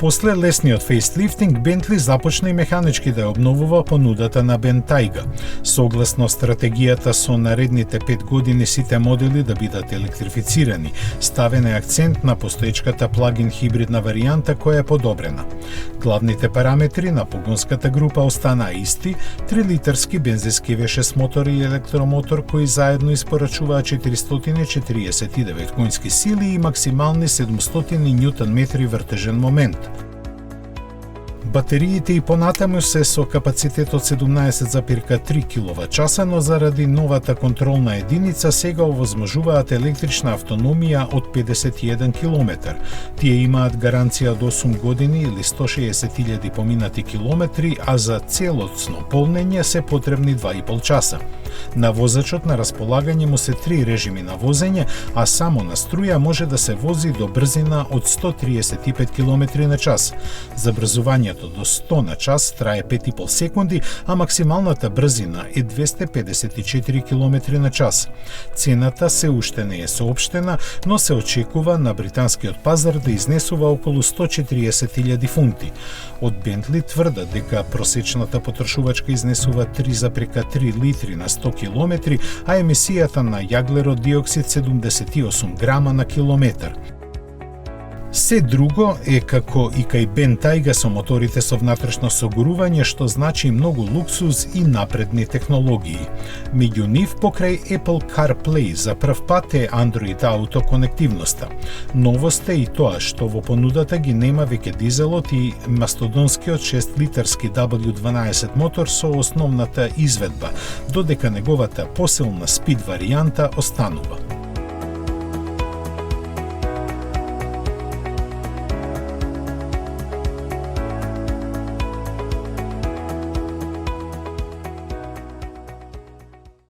После лесниот фейслифтинг, Бентли започна и механички да ја обновува понудата на Бентайга. Согласно стратегијата со наредните 5 години сите модели да бидат електрифицирани, ставен е акцент на постоечката плагин хибридна варијанта која е подобрена. Главните параметри на погонската група останаа исти: 3-литарски бензински V6 мотор и електромотор кои заедно испорачуваат 449 конски сили и максимални 700 Нм вртежен момент. Батериите и понатаму се со капацитет од 17,3 кWh, но заради новата контролна единица сега овозможуваат електрична автономија од 51 км. Тие имаат гаранција од 8 години или 160.000 поминати километри, а за целосно полнење се потребни 2,5 часа. На возачот на располагање му се 3 режими на возење, а само на струја може да се вози до брзина од 135 км на час. Забрзувањето до 100 на час трае 5,5 секунди, а максималната брзина е 254 км на час. Цената се уште не е соопштена, но се очекува на британскиот пазар да изнесува околу 140.000 фунти. Од Бентли тврдат дека просечната потрошувачка изнесува 3,3 литри на 100 км, а емисијата на јаглерод диоксид 78 грама на километар. Се друго е како и кај Бентайга со моторите со внатрешно согорување, што значи многу луксуз и напредни технологии. Меѓу нив, покрај Apple CarPlay, за прв пат е Android Auto конективноста. Новост е и тоа што во понудата ги нема веќе дизелот и мастодонскиот 6-литарски W12 мотор со основната изведба, додека неговата посилна спид варијанта останува.